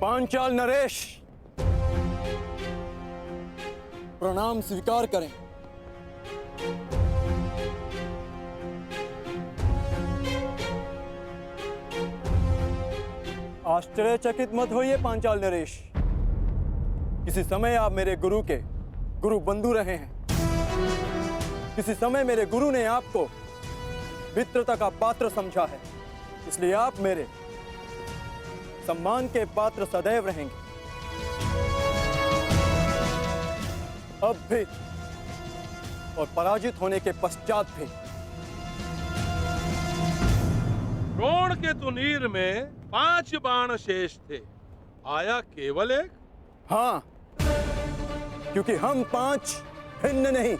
पांचाल नरेश, प्रणाम स्वीकार करें। आश्चर्यचकित मत होइए पांचाल नरेश। किसी समय आप मेरे गुरु के गुरु बंधु रहे हैं। किसी समय मेरे गुरु ने आपको मित्रता का पात्र समझा है, इसलिए आप मेरे सम्मान के पात्र सदैव रहेंगे। अब भी और पराजित होने के पश्चात भी। द्रोण के तुनीर में 5 बाण शेष थे, आया केवल एक। हाँ, क्योंकि हम 5 भिन्न नहीं,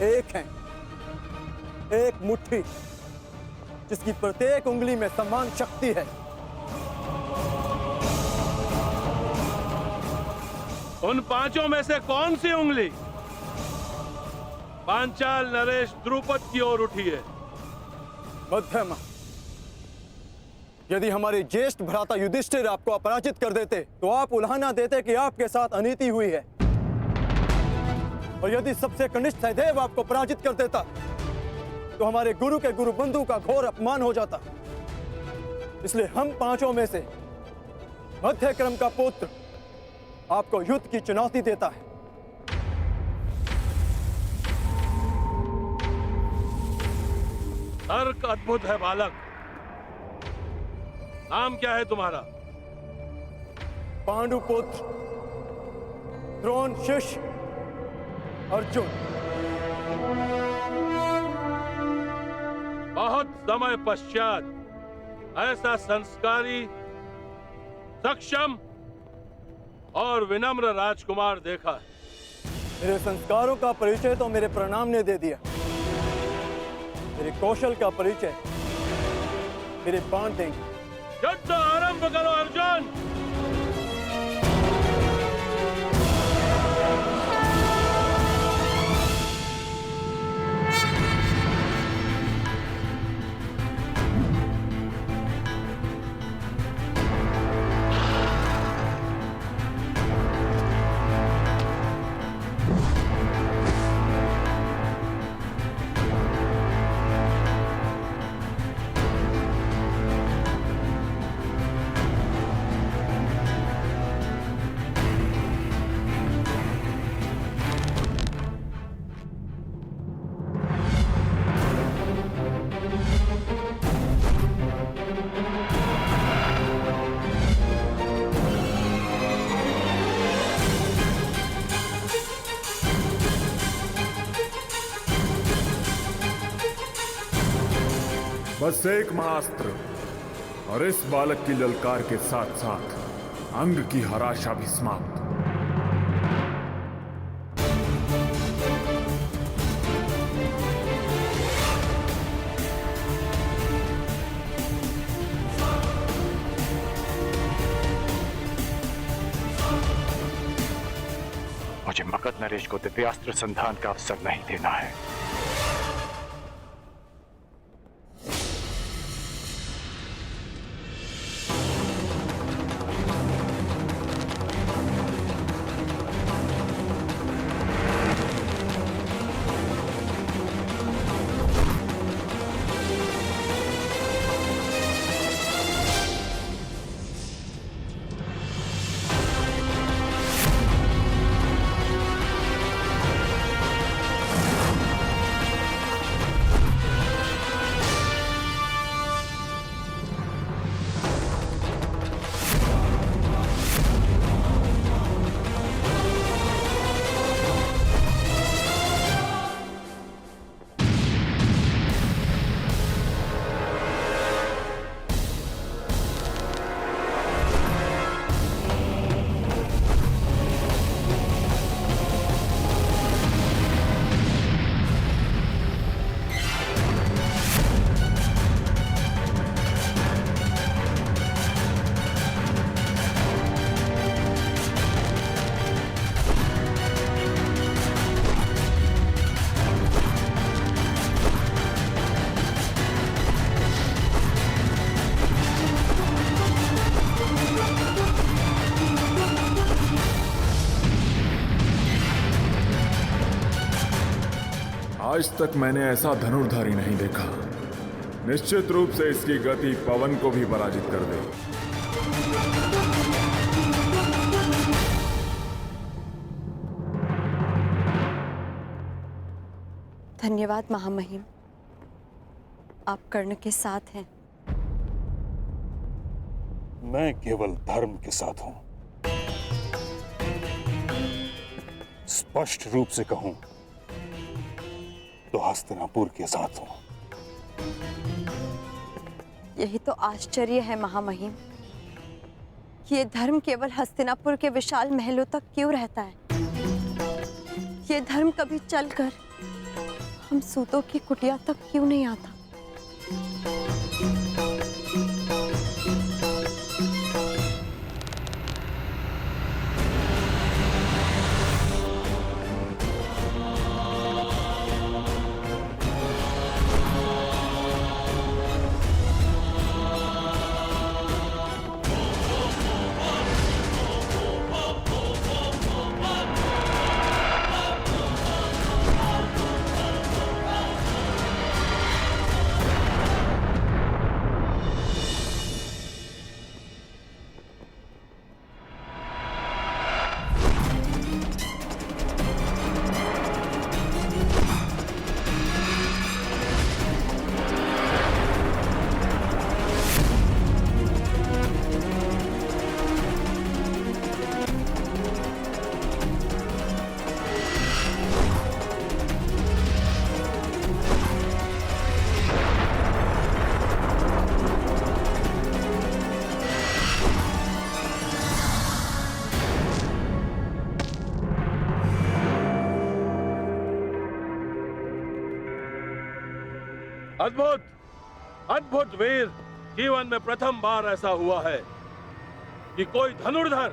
एक हैं, एक मुट्ठी जिसकी प्रत्येक उंगली में समान शक्ति है। उन 5 में से कौन सी उंगली पांचाल नरेश द्रुपद की ओर उठी है? मध्यमा। यदि हमारे ज्येष्ठ भ्राता युधिष्ठिर आपको अपराजित कर देते तो आप उल्हाना देते कि आपके साथ अनीति हुई है, और यदि सबसे कनिष्ठ सहदेव आपको पराजित कर देता तो हमारे गुरु के गुरु बंधु का घोर अपमान हो जाता। इसलिए हम 5 में से मध्य क्रम का पुत्र आपको युद्ध की चुनौती देता है। तर्क अद्भुत है बालक। नाम क्या है तुम्हारा? पांडुपुत्र द्रोण शिष्य अर्जुन। बहुत समय पश्चात ऐसा संस्कारी, सक्षम और विनम्र राजकुमार देखा है। मेरे संस्कारों का परिचय तो मेरे प्रणाम ने दे दिया, मेरे कौशल का परिचय मेरे बाण देंगे। युद्ध आरंभ करो अर्जुन। बस एक महाअस्त्र और इस बालक की ललकार के साथ साथ अंग की हराशा भी समाप्त। मुझे मगध नरेश को दिव्यास्त्र संधान का अवसर नहीं देना है। आज तक मैंने ऐसा धनुर्धारी नहीं देखा। निश्चित रूप से इसकी गति पवन को भी पराजित कर दे। धन्यवाद महामहिम, आप कर्ण के साथ हैं। मैं केवल धर्म के साथ हूं। स्पष्ट रूप से कहूं तो हस्तिनापुर के साथ हूं। यही तो आश्चर्य है महामहिम कि ये धर्म केवल हस्तिनापुर के विशाल महलों तक क्यों रहता है। ये धर्म कभी चलकर हम सूतों की कुटिया तक क्यों नहीं आता। अद्भुत, अद्भुत वीर। जीवन में प्रथम बार ऐसा हुआ है कि कोई धनुर्धर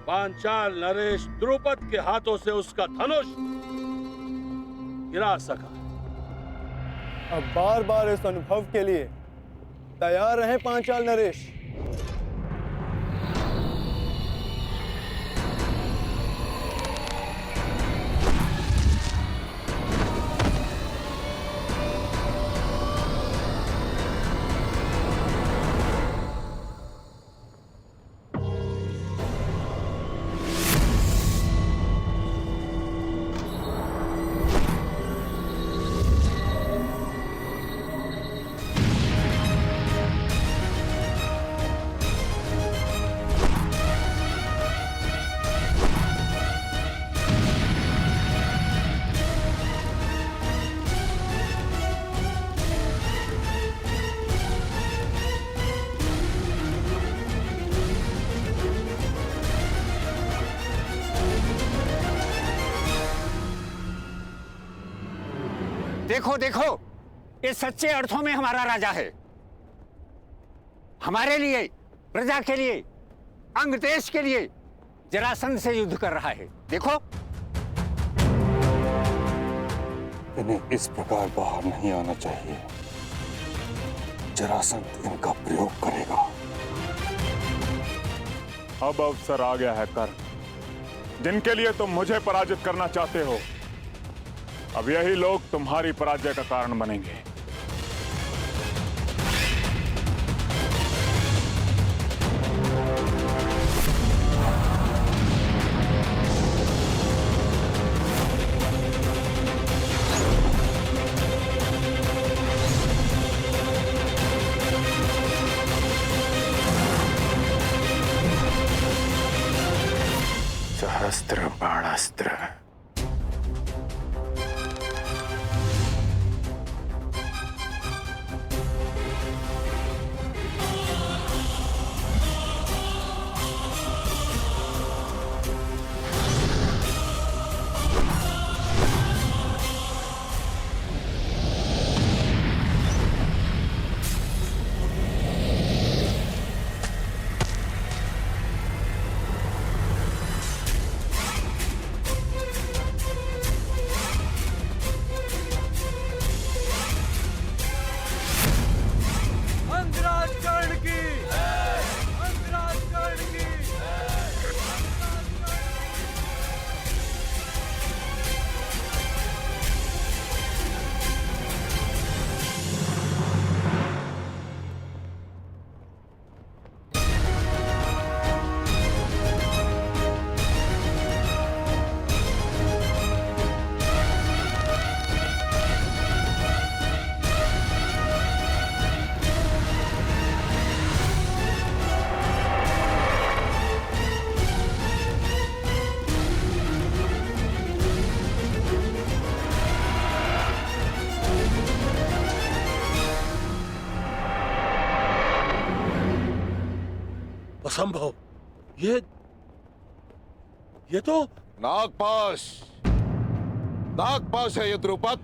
पांचाल नरेश द्रुपद के हाथों से उसका धनुष गिरा सका। अब बार बार इस अनुभव के लिए तैयार रहें पांचाल नरेश। देखो देखो, ये सच्चे अर्थों में हमारा राजा है। हमारे लिए, प्रजा के लिए, अंग देश के लिए जरासंध से युद्ध कर रहा है। देखो, इन्हें इस प्रकार बाहर नहीं आना चाहिए। जरासंध इनका प्रयोग करेगा। अब अवसर आ गया है कर्ण, जिनके लिए तुम मुझे पराजित करना चाहते हो। अब यही लोग तुम्हारी पराजय का कारण बनेंगे। सहस्त्र बाणास्त्र। असंभव। ये तो नागपाश, नागपाश है ये द्रुपद।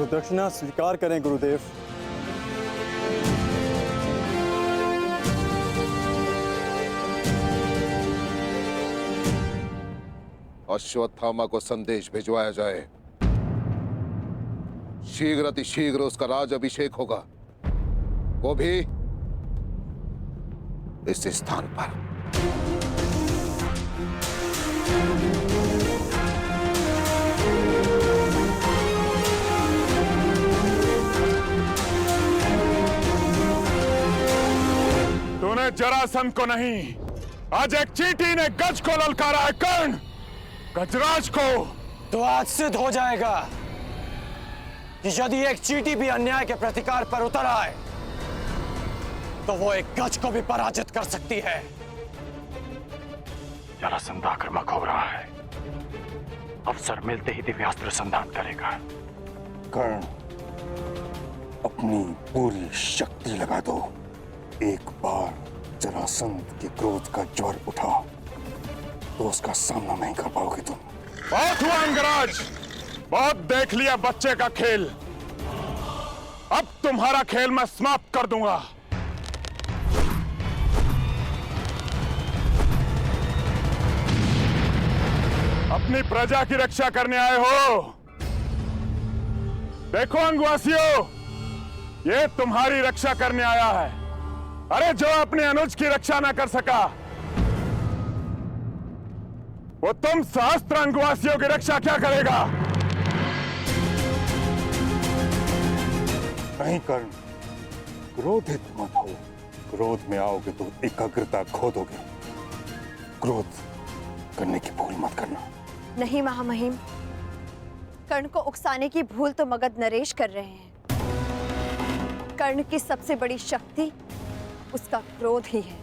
दक्षिणा स्वीकार करें गुरुदेव। अश्वत्थामा को संदेश भिजवाया जाए। शीघ्र अतिशीघ्र उसका राज अभिषेक होगा, वो भी इस स्थान पर। तूने जरासंध को नहीं, आज एक चींटी ने गज को ललकारा है। कर्ण, गजराज को। तो आज सिद्ध हो जाएगा कि यदि एक चींटी भी अन्याय के प्रतिकार पर उतर आए तो वो एक गज को भी पराजित कर सकती है। जरासंध आक्रामक हो रहा है, अवसर मिलते ही दिव्यास्त्र संधान करेगा। कर्ण, अपनी पूरी शक्ति लगा दो। एक बार जरासंध के क्रोध का ज्वर उठा तो उसका सामना नहीं कर पाओगे तुम। बहुत हुआ अंगराज, बहुत देख लिया बच्चे का खेल। अब तुम्हारा खेल मैं समाप्त कर दूंगा। अपनी प्रजा की रक्षा करने आए हो। देखो अंगवासियों, ये तुम्हारी रक्षा करने आया है। अरे जो अपने अनुज की रक्षा ना कर सका, वो तुम सहस्त्र अंगवासियों की रक्षा क्या करेगा? नहीं कर्ण, क्रोधित मत हो। क्रोध में आओगे तो एकाग्रता खो दोगे। क्रोध करने की भूल मत करना। नहीं महामहिम, कर्ण को उकसाने की भूल तो मगध नरेश कर रहे हैं। कर्ण की सबसे बड़ी शक्ति उसका क्रोध ही है।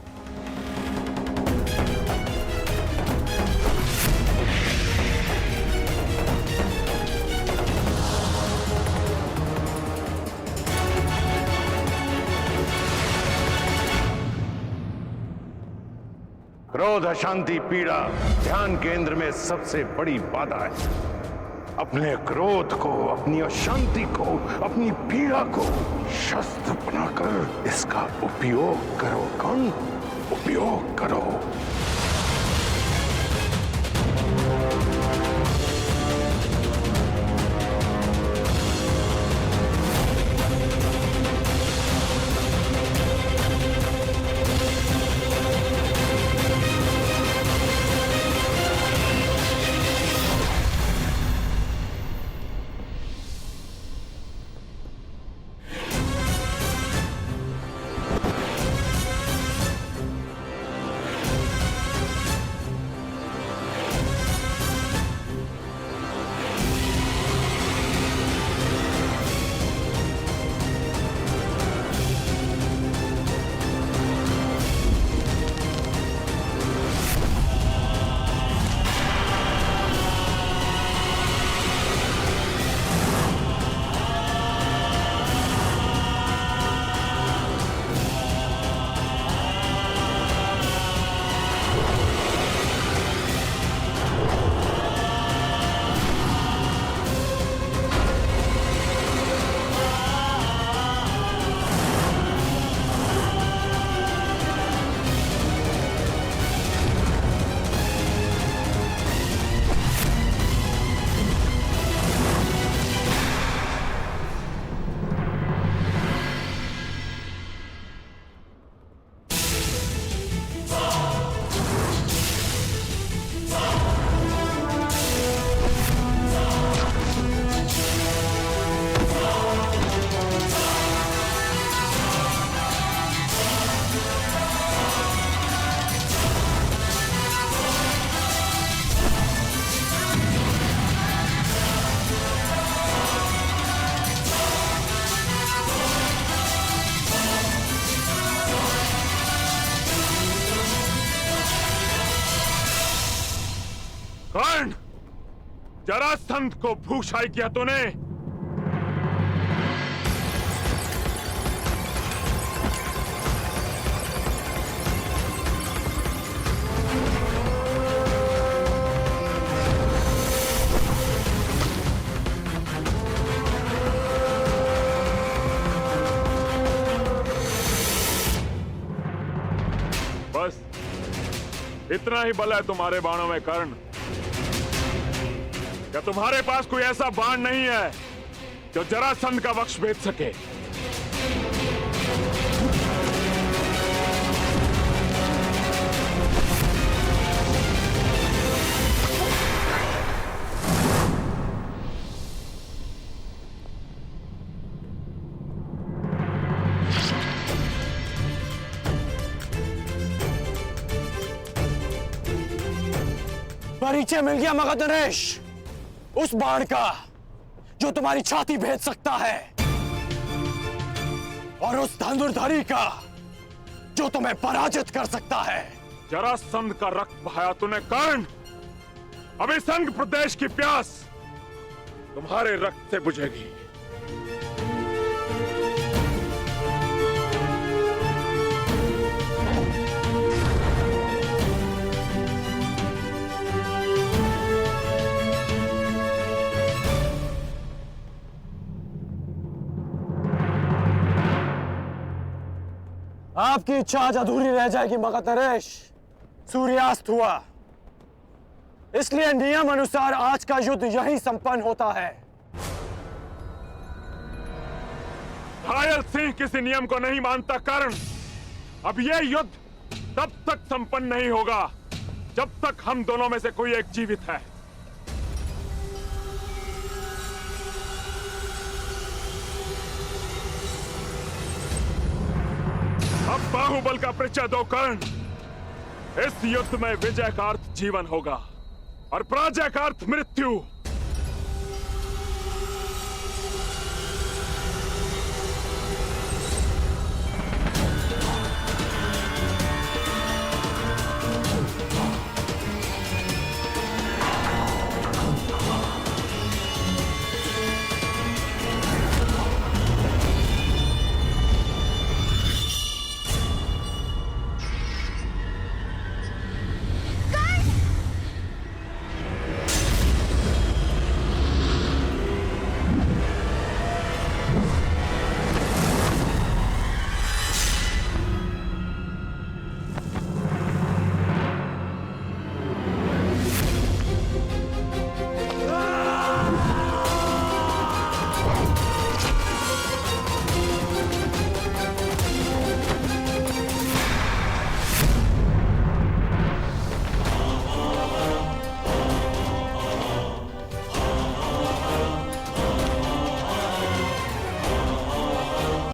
क्रोध, अशांति, पीड़ा ध्यान केंद्र में सबसे बड़ी बाधा है। अपने क्रोध को, अपनी अशांति को, अपनी पीड़ा को शस्त्र बनाकर इसका उपयोग करो। कर्ण, उपयोग करो। जरासंध को भूषाई किया तूने। बस इतना ही बल है तुम्हारे बाणों में कर्ण। क्या तुम्हारे पास कोई ऐसा बाण नहीं है जो जरासंध का वक्ष भेद सके? परिचय मिल गया मगध नरेश, उस बाण का जो तुम्हारी छाती भेद सकता है, और उस धनुर्धारी का जो तुम्हें पराजित कर सकता है। जरासंध का रक्त बहाया तूने कर्ण। अभी संग प्रदेश की प्यास तुम्हारे रक्त से बुझेगी। आपकी इच्छा आज अधूरी रह जाएगी मगध नरेश। सूर्यास्त हुआ, इसलिए नियम अनुसार आज का युद्ध यहीं संपन्न होता है। घायल सिंह किसी नियम को नहीं मानता कर्ण। अब यह युद्ध तब तक संपन्न नहीं होगा जब तक हम दोनों में से कोई एक जीवित है। अब बाहुबल का परिचय दो कर्ण। इस युद्ध में विजय का अर्थ जीवन होगा और पराजय का अर्थ मृत्यु।